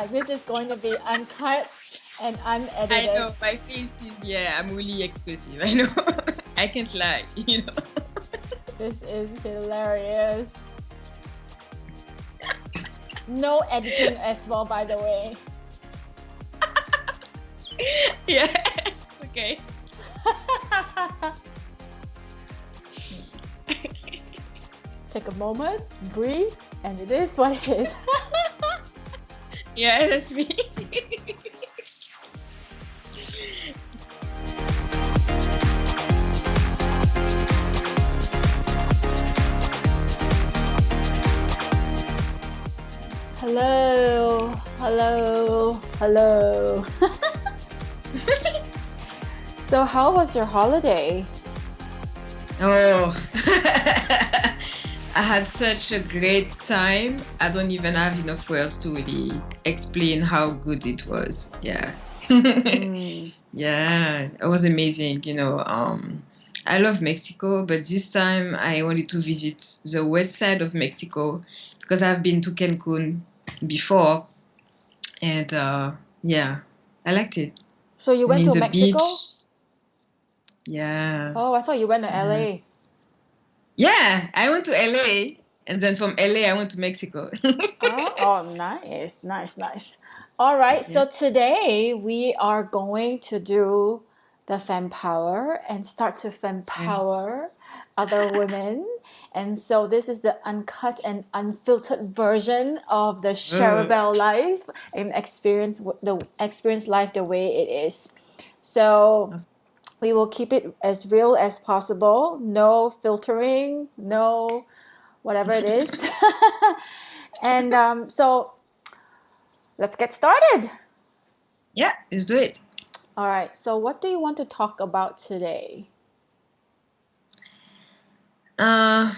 This is going to be uncut and I unedited. know my face is, yeah, I'm really expressive. I know. I can't lie, you know. This is hilarious. No editing as well, by the way. Yes. Okay. Take a moment, breathe, and it is what it is. Yeah, that's me. Hello, hello, hello. So how was your holiday? Oh, I had such a great time. I don't even have enough words to really explain how good it was. Yeah. Yeah, it was amazing. I love Mexico, but this time I wanted to visit the west side of Mexico because I've been to Cancun before, and yeah, I liked it. So you I went mean, to the Mexico? beach. Yeah. Oh, I thought you went to LA. Yeah, I went to LA, and then from LA I went to Mexico. Oh, nice, nice, nice. All right, Yeah. so today we are going to do the fempower and start to Yeah. fempower other women. And so this is the uncut and unfiltered version of the Sharabelle life and experience life the way it is. So we will keep it as real as possible. No filtering, no whatever it is. And so let's get started. Yeah, let's do it. All right. So, what do you want to talk about today? I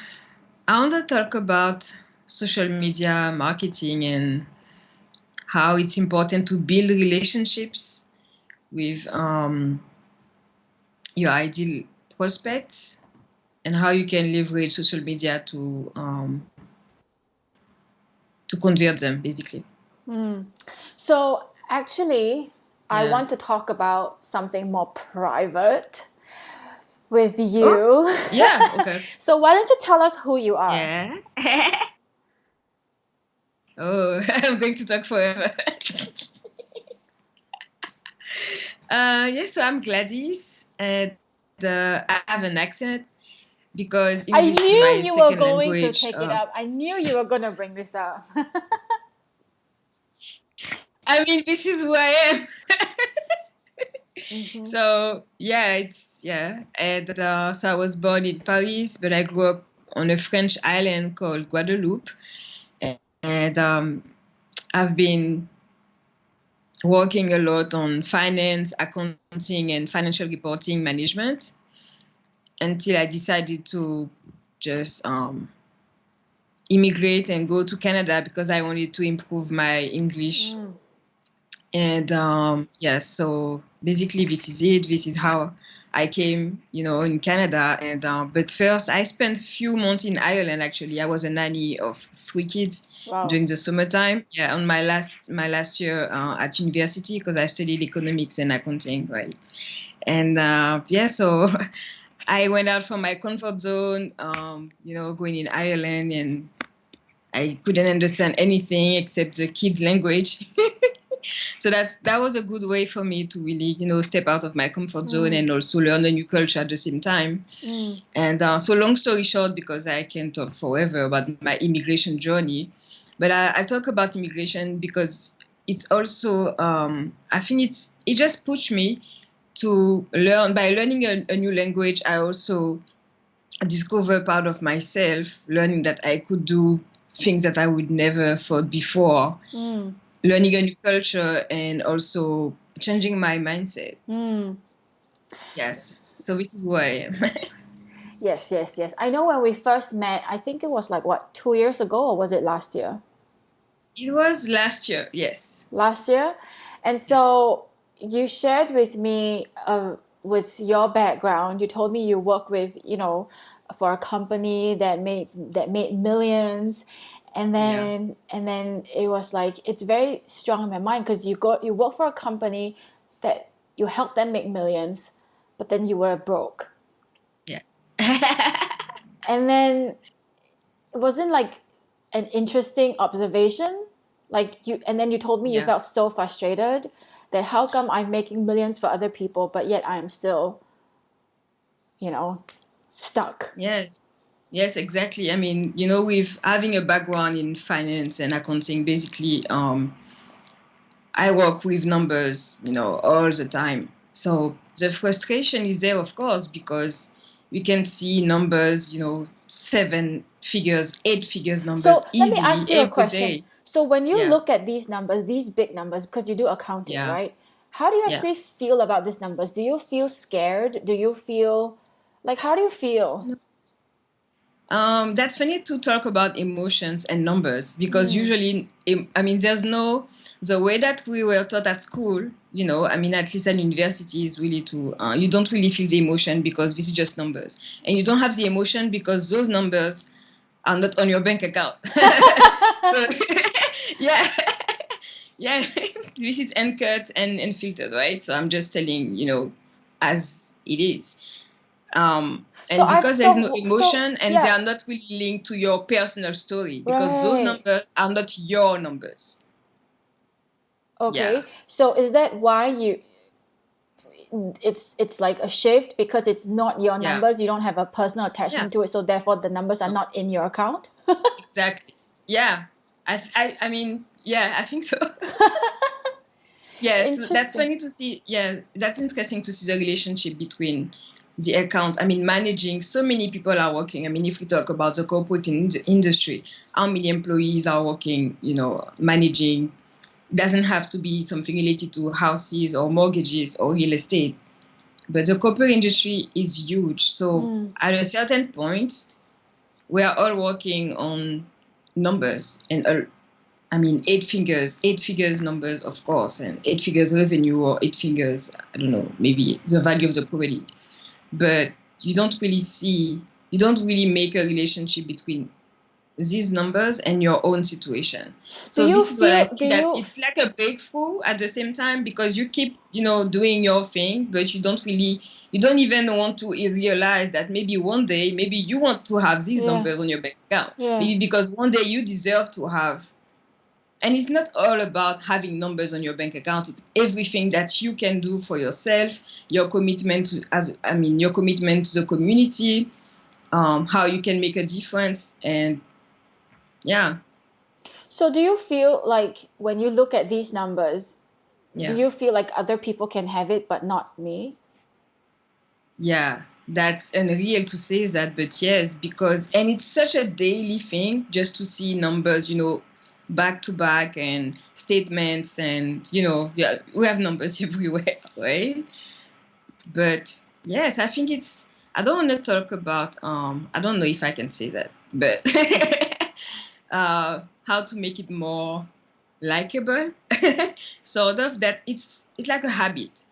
want to talk about social media marketing and how it's important to build relationships with your ideal prospects and how you can leverage social media to convert them, basically. So, actually, I Yeah. want to talk about something more private with Oh, you. yeah. Okay. So, why don't you tell us who you are? Yeah. Oh, I'm going to talk forever. Yeah, so I'm Gladys, and I have an accent because I English is knew my you were second going to language. take it up. I knew you were going to bring this up. I mean, this is who I am. So yeah, and so I was born in Paris, but I grew up on a French island called Guadeloupe, and I've been working a lot on finance, accounting, and financial reporting management until I decided to just immigrate and go to Canada because I wanted to improve my English. And so basically this is it. This is how I came, in Canada. And but first I spent a few months in Ireland. Actually, I was a nanny of 3 kids during the summertime. Yeah, on my last year at university because I studied economics and accounting, right? And so I went out from my comfort zone, going in Ireland, and I couldn't understand anything except the kids' language. So that was a good way for me to really, step out of my comfort zone and also learn a new culture at the same time. And so long story short, because I can talk forever about my immigration journey, but I talk about immigration because it's also, I think it just pushed me to learn. By learning a new language, I also discover part of myself, learning that I could do things that I would never thought before, learning a new culture, and also changing my mindset. Yes. So this is who I am. Yes, yes, yes. I know when we first met, I think it was like, what, 2 years ago, or was it last year? It was last year, yes. Last year. And so you shared with me with your background. You told me you work with, for a company that made millions, and Yeah. then it was like it's very strong in my mind because you work for a company that you help them make millions, but then you were broke, Yeah. and then it wasn't like an interesting observation, like you, and then you told me you Yeah. felt so frustrated that how come I'm making millions for other people, but yet I'm still, you know, stuck. Yes. Yes, exactly. I mean, with having a background in finance and accounting, basically, I work with numbers, all the time. So the frustration is there, of course, because we can see numbers, 7 figures, 8 figures So numbers let me easily ask you a every question. day. So when you Yeah. look at these numbers, these big numbers, because you do accounting, Yeah. right? How do you Yeah. actually feel about these numbers? Do you feel scared? Do you feel like, how do you feel? That's funny to talk about emotions and numbers because Mm. usually, there's the way that we were taught at school, at least at university is really you don't really feel the emotion because this is just numbers. And you don't have the emotion because those numbers are not on your bank account. So, yeah, yeah, this is uncut and filtered, right? So I'm just telling, as it is. So And I because there's no so emotion and they yeah, are not really linked to your personal story because those right. numbers are not your numbers. Yeah. Okay. So is that why it's like a shift because it's not your Yeah. numbers, you don't have a personal Yeah. attachment to it, so therefore the numbers are No, not in your account? exactly. Yeah. Yeah, I think so. Yes, that's Interesting. funny to see. Yeah, that's interesting to see the relationship between the accounts. Managing, so many people are working. If we talk about the corporate industry, how many employees are working, managing. It doesn't have to be something related to houses or mortgages or real estate. But the corporate industry is huge. So Mm. at a certain point, we are all working on numbers and 8 figures numbers, of course, and 8 figures revenue or 8 figures, I don't know, maybe the value of the property. But you don't really make a relationship between these numbers and your own situation. Do So you this is what I feel do think that you it's like a breakthrough at the same time because you keep, doing your thing, but you don't even want to realize that maybe one day, maybe you want to have these yeah, numbers on your bank account. yeah. Maybe because one day you deserve to have. And it's not all about having numbers on your bank account. It's everything that you can do for yourself, your commitment your commitment to the community, how you can make a difference, and yeah. So do you feel like when you look at these numbers, do Yeah. you feel like other people can have it but not me? Yeah, that's unreal to say that, but yes, and it's such a daily thing just to see numbers, back to back and statements and, yeah, we have numbers everywhere, right? But yes, I think I don't want to talk about, I don't know if I can say that, but how to make it more likable, sort of that it's like a habit,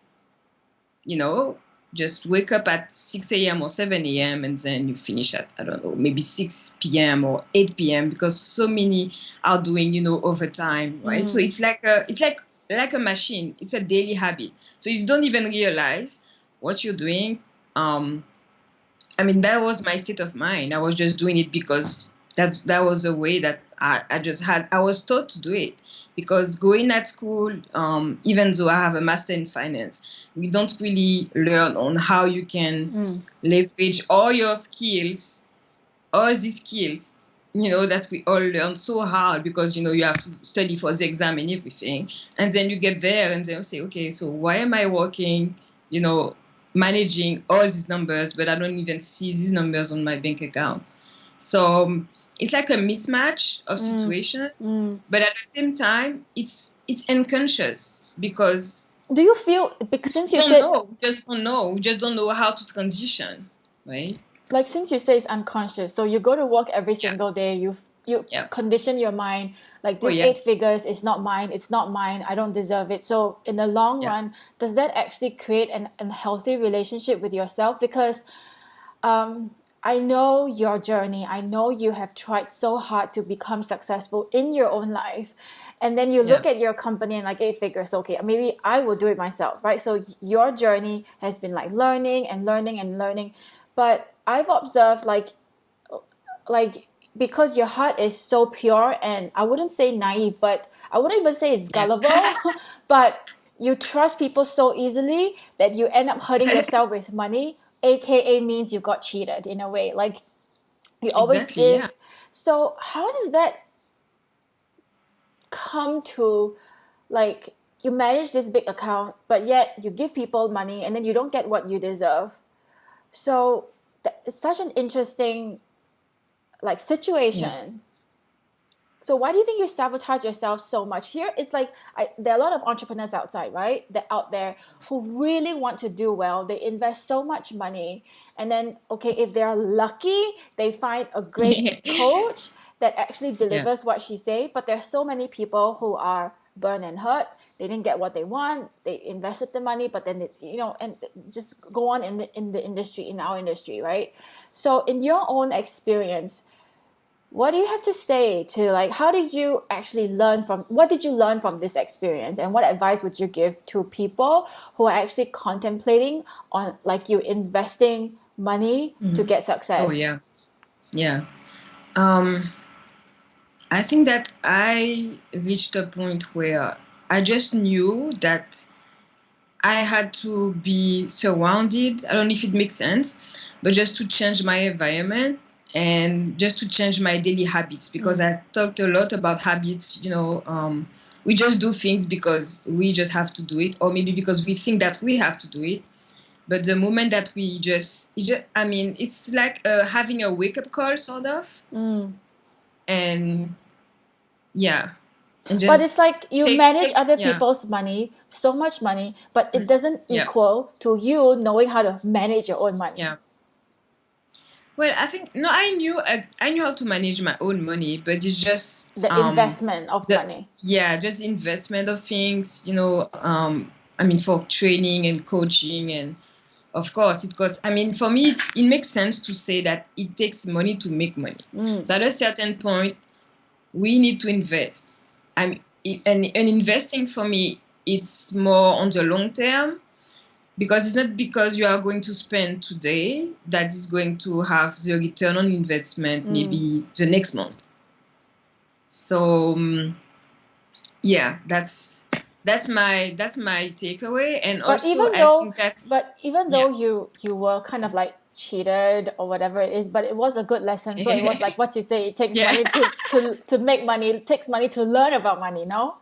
you know, just wake up at 6 a.m. or 7 a.m. and then you finish at, I don't know, maybe 6 p.m. or 8 p.m. because so many are doing, overtime, right? So Mm. it's like a machine. It's a daily habit. So you don't even realize what you're doing. Um, that was my state of mind. I was just doing it because that was a way that I was taught to do it. Because going at school, even though I have a master in finance, we don't really learn on how you can Mm. leverage all your skills, all these skills, that we all learn so hard because, you have to study for the exam and everything. And then you get there and then you say, okay, so why am I working, you know, managing all these numbers, but I don't even see these numbers on my bank account? So it's like a mismatch of Mm. situation, Mm. but at the same time, it's unconscious because Do you feel, we since just you don't said, know. We just don't know how to transition, right? like, since you say it's unconscious, so you go to work every Yeah, single day, you yeah. condition your mind like Oh this yeah, 8 figures is not mine, it's not mine, I don't deserve it. So in the long yeah. run, does that actually create an unhealthy relationship with yourself? Because um I know your journey. I know you have tried so hard to become successful in your own life. And then you look Yeah. at your company and like, it figures, okay, maybe I will do it myself, right? So your journey has been like learning and learning and learning. But I've observed like because your heart is so pure, and I wouldn't say naive, but I wouldn't even say it's Yeah. gullible, but you trust people so easily that you end up hurting yourself with money, aka means you got cheated in a way. Like you always Exactly. give. Yeah. So how does that come to, like, you manage this big account, but yet you give people money and then you don't get what you deserve? So it's such an interesting like Yeah. situation. So why do you think you sabotage yourself so much? Here it's like there are a lot of entrepreneurs outside, right? That out there who really want to do well. They invest so much money, and then okay, if they're lucky, they find a great coach that actually Yeah. delivers what she say. But there's so many people who are burned and hurt. They didn't get what they want. They invested the money, but then and just go on in the industry, in our industry, right? So in your own experience, what do you have to say to, like, how did you actually learn from, what did you learn from this experience, and what advice would you give to people who are actually contemplating on, like, you investing money to get Oh success? yeah. Yeah. Um, I think that I reached a point where I just knew that I had to be surrounded. I don't know if it makes sense, but just to change my environment and just to change my daily habits, because I talked a lot about habits. We just do things because we just have to do it, or maybe because we think that we have to do it. But the moment that I mean, it's like having a wake up call, sort of. And yeah, and But it's just like you manage other yeah, people's money, so much money, but it doesn't yeah, equal to you knowing how to manage your own money. yeah. Well, I think no, I knew how to manage my own money, but it's just The investment of money. just investment of things, I mean, for training and coaching, and of course it costs. I mean, for me, it makes sense to say that it takes money to make money. So at a certain point, we need to invest. And investing for me, it's more on the long term, because it's not because you are going to spend today that is going to have the return on investment maybe the next month. So yeah, that's my takeaway. And But also even I though, think that but even though you were kind of like cheated or whatever it is, but it was a good lesson. So it was like what you say, it takes yeah. money to make money. It takes money to learn about money, no?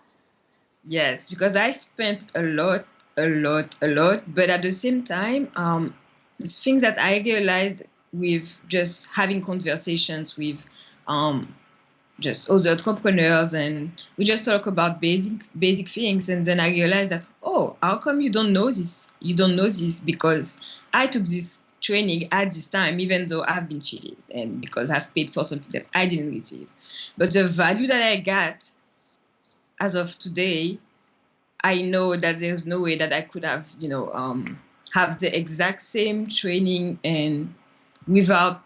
Yes, because I spent a lot, but at the same time, it's things that I realized with just having conversations with just other entrepreneurs, and we just talk about basic things, and then I realized that, oh, how come you don't know this? You don't know this because I took this training at this time, even though I've been cheated, and because I've paid for something that I didn't receive. But the value that I got as of today, I know that there's no way that I could have, have the exact same training and without,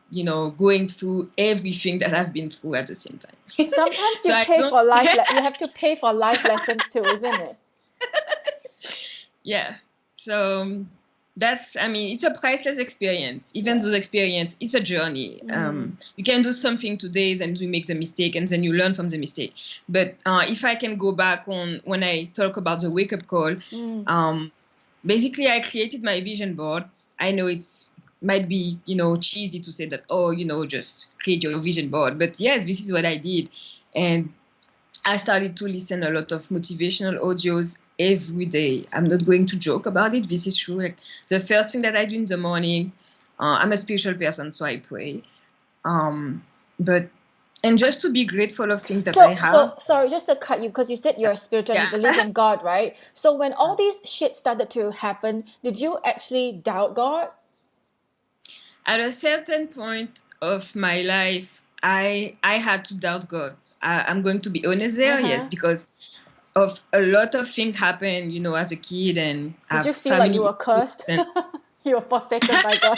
going through everything that I've been through at the same time. Sometimes So you I pay don't, for life. You have to pay for life lessons too, isn't it? yeah. So I mean, it's a priceless experience. Even those experience, it's a journey. You can do something today and you make the mistake, and then you learn from the mistake. But if I can go back on when I talk about the wake up call, basically I created my vision board. I know it's might be, cheesy to say that, oh, just create your vision board. But yes, this is what I did. And I started to listen a lot of motivational audios every day. I'm not going to joke about it. This is true. Like, the first thing that I do in the morning, I'm a spiritual person, so I pray. And just to be grateful of things that I have. So sorry, just to cut you, because you said you're spiritual, you believe in God, right? So when all these shit started to happen, did you actually doubt God? At a certain point of my life, I had to doubt God. I'm going to be honest there, yes, because of a lot of things happened, as a kid, and did you feel like you were cursed? You were forsaken by God?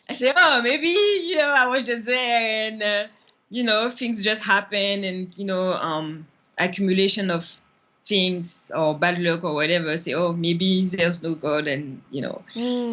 I say, oh, maybe, I was just there and, things just happen and, accumulation of things or bad luck or whatever. Say, oh, maybe there's no God and,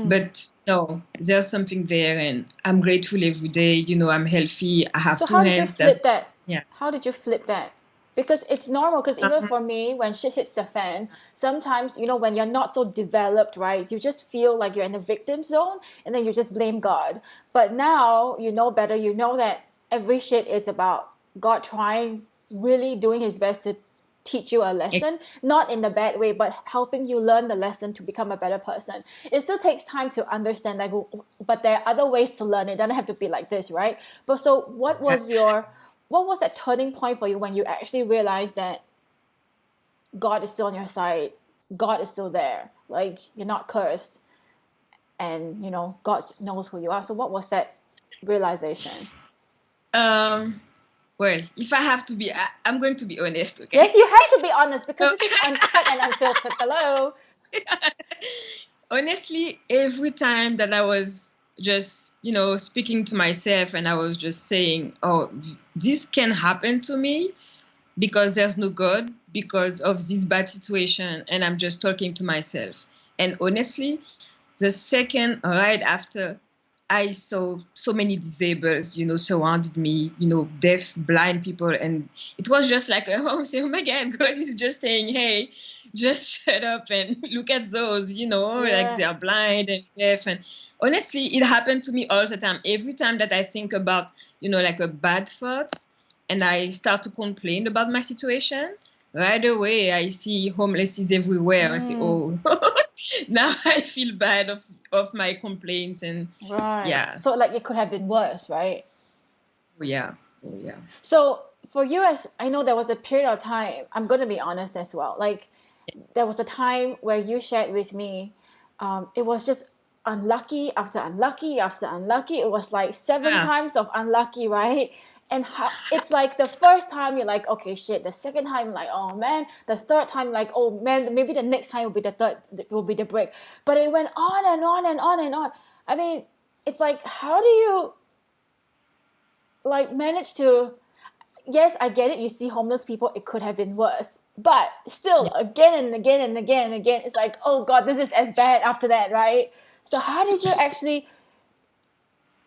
but no, there's something there and I'm grateful every day. I'm healthy. I have So two how did you hands. flip that? Yeah. How did you flip that? Because it's normal, because even for me, when shit hits the fan, sometimes, when you're not so developed, right, you just feel like you're in the victim zone and then you just blame God. But now you know better, you know that every shit is about God trying, really doing his best to teach you a lesson, not in the bad way, but helping you learn the lesson to become a better person. It still takes time to understand, like, but there are other ways to learn. It doesn't have to be like this, right? But so what was that turning point for you when you actually realized that God is still on your side, God is still there, like you're not cursed, and God knows who you are? So what was that realization? Well, if I have to be, I'm going to be honest, okay? Yes, you have to be honest, because this is uncut and unfiltered. Hello. Honestly, every time that I was just, speaking to myself and I was just saying, oh, this can happen to me because there's no God, because of this bad situation, and I'm just talking to myself. And honestly, the second right after, I saw so many disabled, surrounded me, deaf, blind people. And it was just like, oh my God, God is just saying, hey, just shut up and look at those, like they're blind and deaf. And honestly, it happened to me all the time. Every time that I think about, like a bad thoughts and I start to complain about my situation, right away I see homeless everywhere. I say, oh, now I feel bad of my complaints and yeah. So like it could have been worse, right? Oh yeah. So for you, as I know, there was a period of time, I'm going to be honest as well, like there was a time where you shared with me, it was just unlucky after unlucky after unlucky. It was like 7 times of unlucky, right? And it's like the first time you're like, okay, shit. The second time, like, oh man. The third time, like, oh man, maybe the next time will be the break. But it went on and on and on and on. I mean, it's like, how do you like manage to? Yes, I get it. You see homeless people, it could have been worse. But still, again and again and again and again, it's like, oh God, this is as bad after that, right? So how did you actually,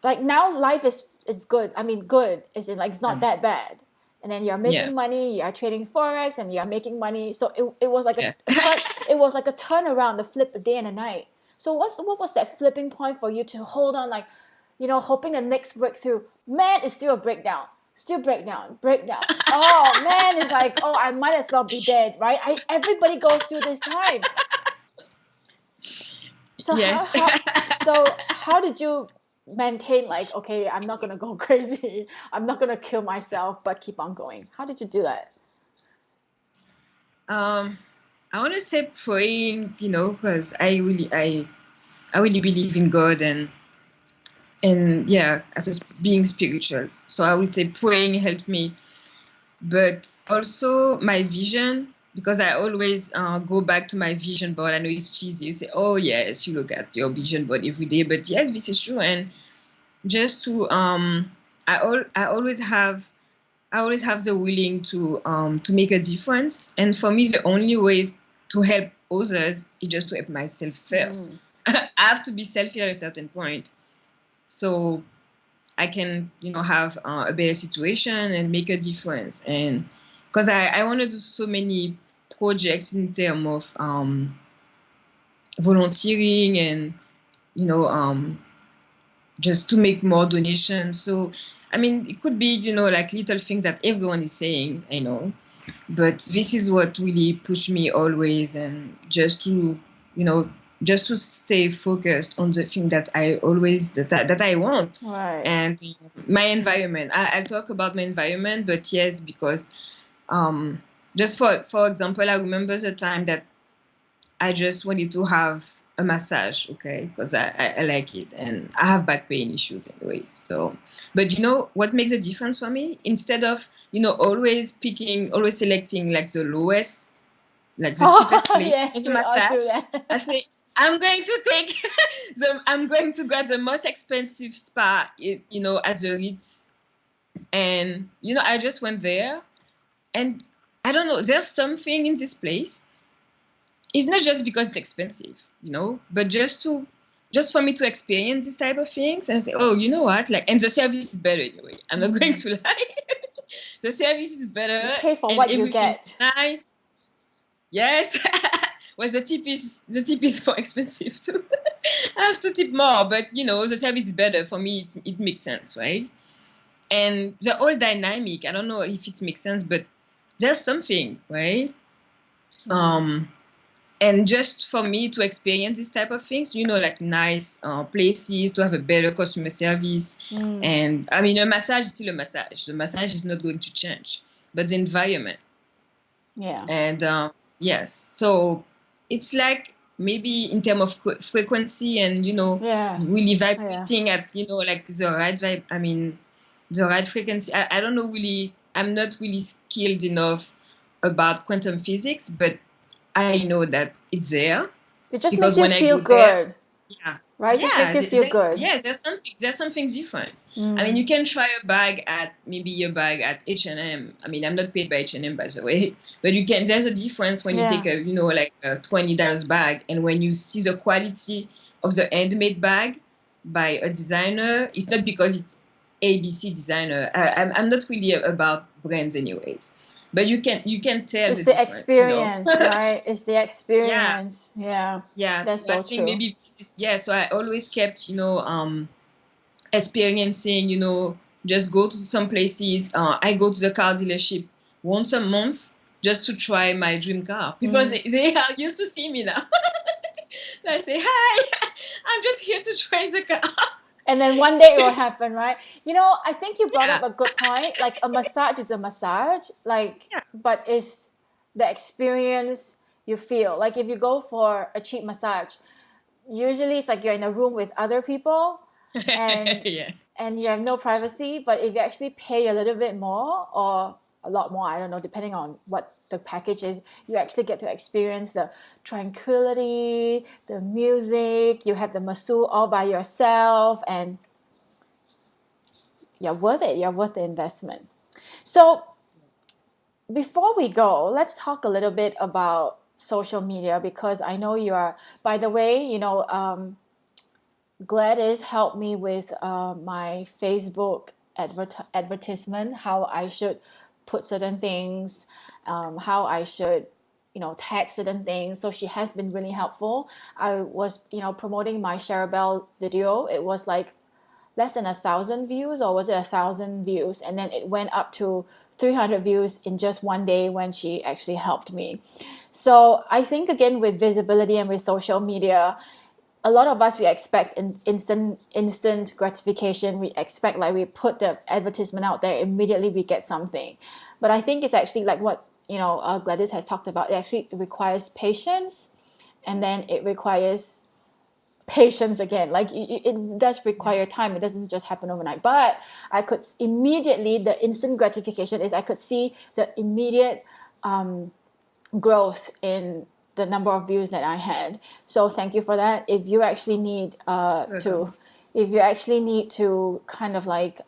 like, now life is good. I mean, good is in like it's not that bad. And then you're making money, you're trading forex, and you're making money. So it was like it was like a turnaround, the flip, a day and a night. So what was that flipping point for you to hold on, like, hoping the next breakthrough? Man, it's still a breakdown. Still breakdown. Oh man, it's like, oh, I might as well be dead, right? Everybody goes through this time. So how did you maintain, like, okay, I'm not gonna go crazy, I'm not gonna kill myself, but keep on going? How did you do that? I want to say praying, because I really believe in God and yeah, as being spiritual. So I would say praying helped me, but also my vision, because I always go back to my vision board. I know it's cheesy. You say, oh yes, you look at your vision board every day, but yes, this is true. And just to I always have the willing to make a difference. And for me, the only way to help others is just to help myself first. I have to be selfish at a certain point, so I can, have a better situation and make a difference. And because I want to do so many projects in terms of volunteering and, just to make more donations. So, I mean, it could be, like little things that everyone is saying, I know. But this is what really pushed me always, and just to, just to stay focused on the thing that I always, that I want. Right. And my environment. I'll talk about my environment, but yes, because just for example, I remember the time that I just wanted to have a massage, okay, because I like it, and I have back pain issues anyways. So, but what makes a difference for me? Instead of always selecting like the lowest, like the cheapest place for the massage, I say, I'm going to take I'm going to go to the most expensive spa, at the Ritz. And, I just went there and I don't know, there's something in this place. It's not just because it's expensive, but just for me to experience this type of things and say, oh, you know what? Like, and the service is better anyway. I'm not going to lie. The service is better. You pay for and what you everything's get. nice. Yes. Well, the tip is more expensive too. I have to tip more, but the service is better for me. It makes sense, right? And the whole dynamic, I don't know if it makes sense, but there's something, right? And just for me to experience this type of things, like nice places, to have a better customer service. And I mean, a massage is still a massage. The massage is not going to change, but the environment. Yeah. And yes, so it's like maybe in terms of frequency and, really vibrating at, like the right vibe. I mean, the right frequency. I don't know really. I'm not really skilled enough about quantum physics, but I know that it's there. It just makes you feel good. There, yeah. Right? It just makes you feel good. Yes, there's something different. I mean, you can try a bag at H&M. I mean, I'm not paid by H&M, by the way, but there's a difference when you take a $20 bag, and when you see the quality of the handmade bag by a designer. It's not because it's ABC designer. I'm not really about brands anyways. But you can tell it's the difference. Experience, right? It's the experience. Yeah. That's so I think true. maybe so I always kept, experiencing, just go to some places. I go to the car dealership once a month just to try my dream car. People they are used to see me now. I say, hi, I'm just here to try the car. And then one day it will happen, right? I think you brought up a good point. Like, a massage is a massage, but it's the experience you feel. Like, if you go for a cheap massage, usually it's like you're in a room with other people and and you have no privacy. But if you actually pay a little bit more, or a lot more, I don't know, depending on what the package is, you actually get to experience the tranquility, the music. You have the masseuse all by yourself, and you're worth it. You're worth the investment. So before we go, let's talk a little bit about social media, because I know you are, by the way, Gladys helped me with my Facebook advertisement, how I should put certain things, how I should, tag certain things. So she has been really helpful. I was, promoting my Sharabelle video. It was like less than 1,000 views, or was it 1,000 views? And then it went up to 300 views in just one day when she actually helped me. So I think, again, with visibility and with social media, a lot of us, we expect instant gratification. We expect, like, we put the advertisement out there, immediately we get something. But I think it's actually like what Gladys has talked about. It actually requires patience, and then it requires patience again. Like, it does require time. It doesn't just happen overnight. But I could immediately, the instant gratification is I could see the immediate growth in the number of views that I had. So thank you for that. If you actually need to kind of like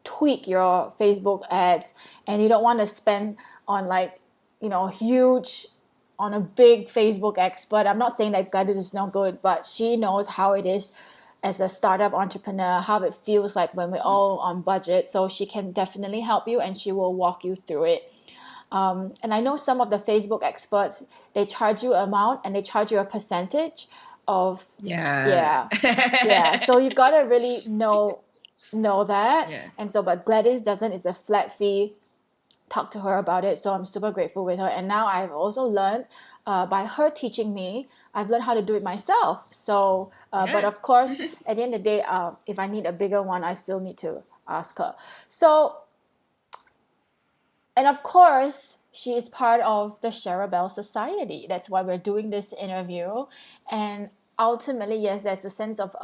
tweak your Facebook ads, and you don't want to spend on on a big Facebook expert. I'm not saying that Gladys is not good, but she knows how it is as a startup entrepreneur, how it feels like when we're all on budget. So she can definitely help you, and she will walk you through it. And I know some of the Facebook experts, they charge you an amount and they charge you a percentage of yeah. So you gotta really know that. And so, but Gladys doesn't. It's a flat fee. Talk to her about it. So I'm super grateful with her. And now I've also learned by her teaching me, I've learned how to do it myself. So, but of course, at the end of the day, if I need a bigger one, I still need to ask her. So, and of course, she is part of the Sharabelle Society. That's why we're doing this interview. And ultimately, yes, there's a sense of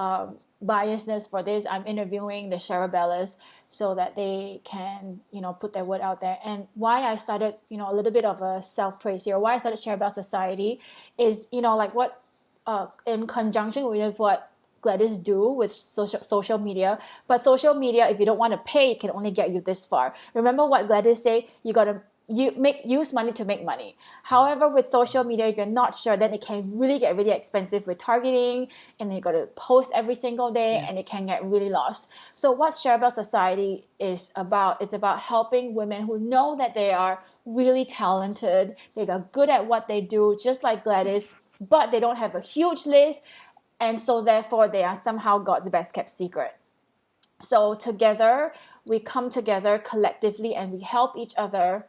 biasness for this. I'm interviewing the Sharabellas so that they can, put their word out there. And why I started, a little bit of a self-praise here, why I started Sharabelle Society is, like what, in conjunction with what Gladys do with social media. But social media, if you don't want to pay, it can only get you this far. Remember what Gladys say? You gotta use money to make money. However, with social media, if you're not sure, then it can really get really expensive with targeting, and you got to post every single day, and it can get really lost. So what Sharabelle Society is about, it's about helping women who know that they are really talented, they are good at what they do, just like Gladys, but they don't have a huge list, and so therefore they are somehow God's best kept secret. So together, we come together collectively and we help each other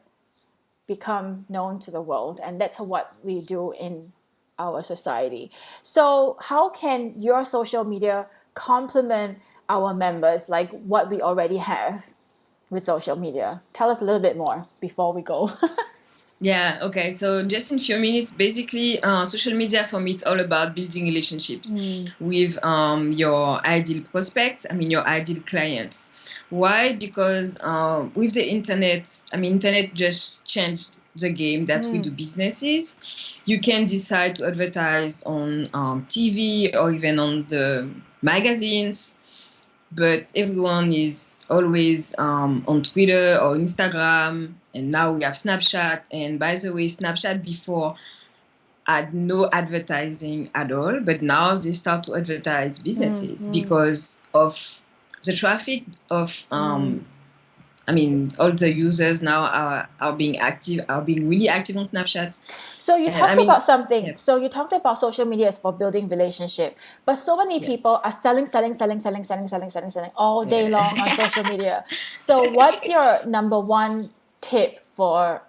become known to the world, and that's what we do in our society. So how can your social media complement our members, like what we already have with social media? Tell us a little bit more before we go. Yeah, okay. So just in a few minutes, basically, social media for me, it's all about building relationships with your ideal prospects, your ideal clients. Why? Because with the internet, internet just changed the game that we do businesses. You can decide to advertise on TV or even on the magazines. But everyone is always on Twitter or Instagram, and now we have Snapchat. And by the way, Snapchat before had no advertising at all, but now they start to advertise businesses because of the traffic of all the users now are being really active on Snapchat. So you talked about something. Yeah. So you talked about social media is for building relationship, but so many people are selling all day long on social media. So what's your number one tip for,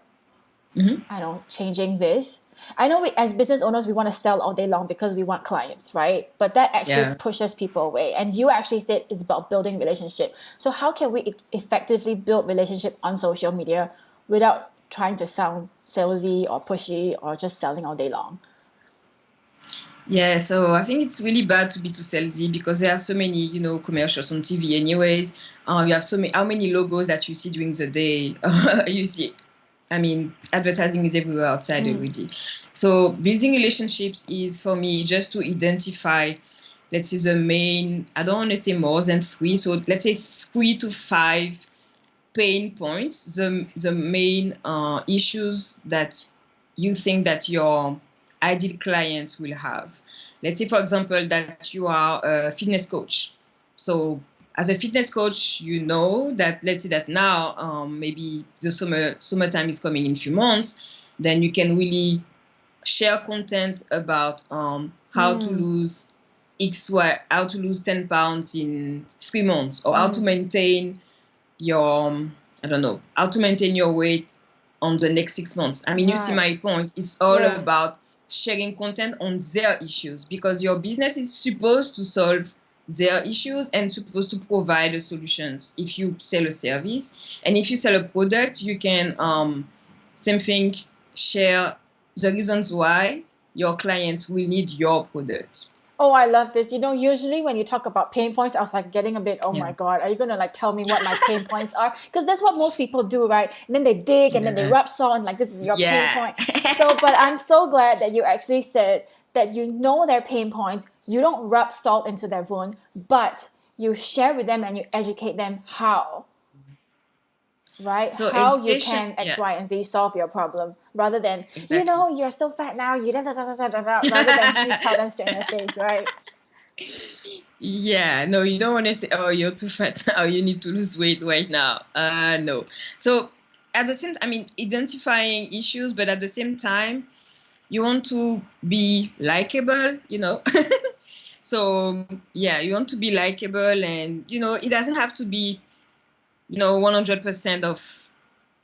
changing this? I know as business owners, we want to sell all day long because we want clients, right? But that actually pushes people away. And you actually said it's about building relationship. So how can we effectively build relationship on social media without trying to sound salesy or pushy or just selling all day long? Yeah, so I think it's really bad to be too salesy because there are so many, commercials on TV anyways. You have how many logos that you see during the day? You see advertising is everywhere outside already. So building relationships is for me just to identify, let's say the main, I don't want to say more than 3, so let's say 3 to 5 pain points, the main issues that you think that your ideal clients will have. Let's say, for example, that you are a fitness coach. So as a fitness coach, you know that, let's say that now maybe the summertime is coming in a few months, then you can really share content about how to lose how to lose 10 pounds in 3 months, or how to maintain your, how to maintain your weight on the next 6 months. You see my point. It's all about sharing content on their issues, because your business is supposed to solve their issues and supposed to provide the solutions. If you sell a service, and if you sell a product, you can same thing, share the reasons why your clients will need your product. Oh, I love this. Usually when you talk about pain points, I was like getting a bit, my God, are you going to tell me what my pain points are? Because that's what most people do, right? And then they dig and then they rub salt and this is your pain point. So, but I'm so glad that you actually said that you know their pain points. You don't rub salt into their wound, but you share with them and you educate them how. Right? So how you can X, Y, and Z solve your problem, rather than, you're so fat now, rather than you tell them straight in the face, right? Yeah, no, you don't want to say, oh, you're too fat now, you need to lose weight right now. No. So at the same time, identifying issues, but at the same time, you want to be likable, So, you want to be likable, and, it doesn't have to be 100% of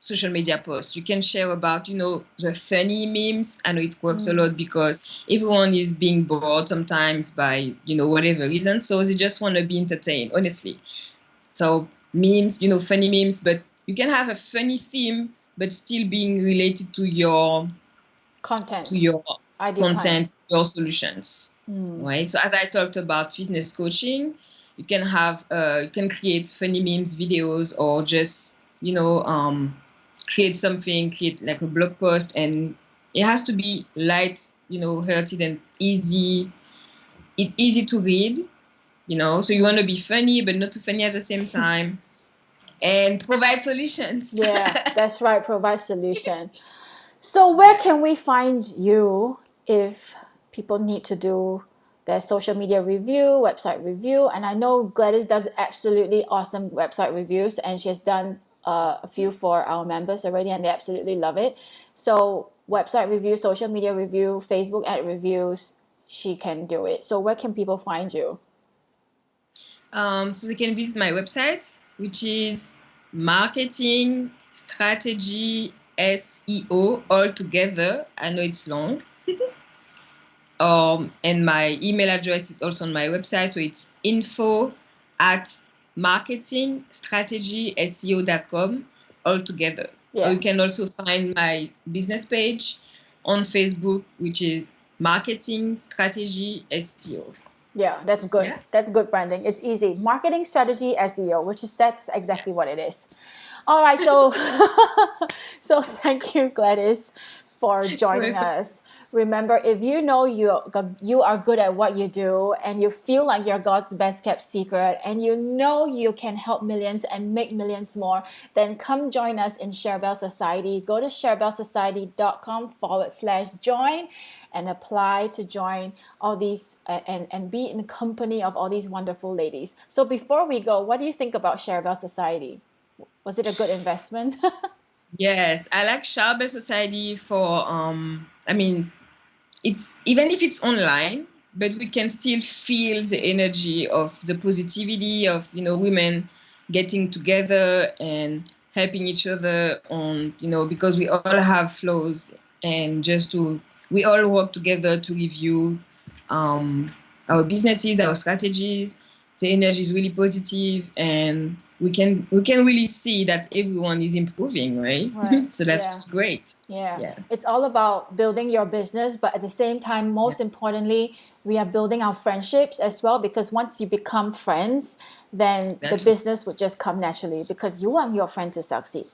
social media posts. You can share about, the funny memes. I know it works a lot because everyone is being bored sometimes by, whatever reason. So they just want to be entertained, honestly. So memes, funny memes, but you can have a funny theme, but still being related to your content, to your Ideal content, your solutions, right? So as I talked about fitness coaching, you can create funny memes, videos, or just, create like a blog post, and it has to be light, hearted and easy. It's easy to read, so you want to be funny, but not too funny at the same time, and provide solutions. Yeah, that's right. Provide solution. So where can we find you if people need to do their social media review, website review? And I know Gladys does absolutely awesome website reviews, and she has done a few for our members already, and they absolutely love it. So website review, social media review, Facebook ad reviews, she can do it. So where can people find you? So they can visit my website, which is Marketing Strategy SEO all together. I know it's long. And my email address is also on my website, so it's info@marketingstrategyseo.com all together. Yeah. Or you can also find my business page on Facebook, which is Marketing Strategy SEO. Yeah, that's good. Yeah. That's good branding. It's easy. Marketing strategy SEO, that's exactly what it is. All right, so so thank you, Gladys, for joining us. Remember, if you know you are good at what you do, and you feel like you're God's best kept secret, and you know you can help millions and make millions more, then come join us in Sharabelle Society. Go to sharabellesociety.com/join and apply to join all these and be in the company of all these wonderful ladies. So before we go, what do you think about Sharabelle Society? Was it a good investment? Yes, I like Sharabelle Society for it's even if it's online, but we can still feel the energy of the positivity of women getting together and helping each other on because we all have flaws, and we all work together to review our businesses, our strategies. The energy is really positive, and we can really see that everyone is improving, right? So that's really great. Yeah. It's all about building your business, but at the same time, most importantly, we are building our friendships as well, because once you become friends, then the business would just come naturally, because you want your friend to succeed.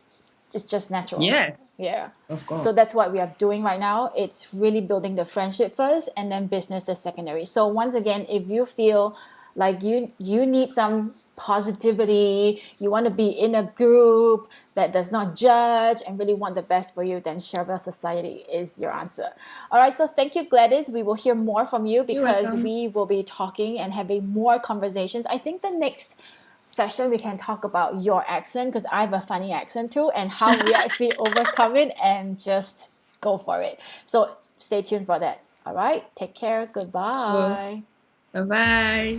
It's just natural. Yes. Yeah. Of course. So that's what we are doing right now. It's really building the friendship first, and then business is secondary. So once again, if you feel like you need some positivity, you want to be in a group that does not judge and really want the best for you, then Sharabelle Society is your answer. All right, so thank you, Gladys. We will hear more from you, because we will be talking and having more conversations. I think the next session we can talk about your accent, because I have a funny accent too, and how we actually overcome it and just go for it. So stay tuned for that. All right, take care. Goodbye. Sure. Bye-bye.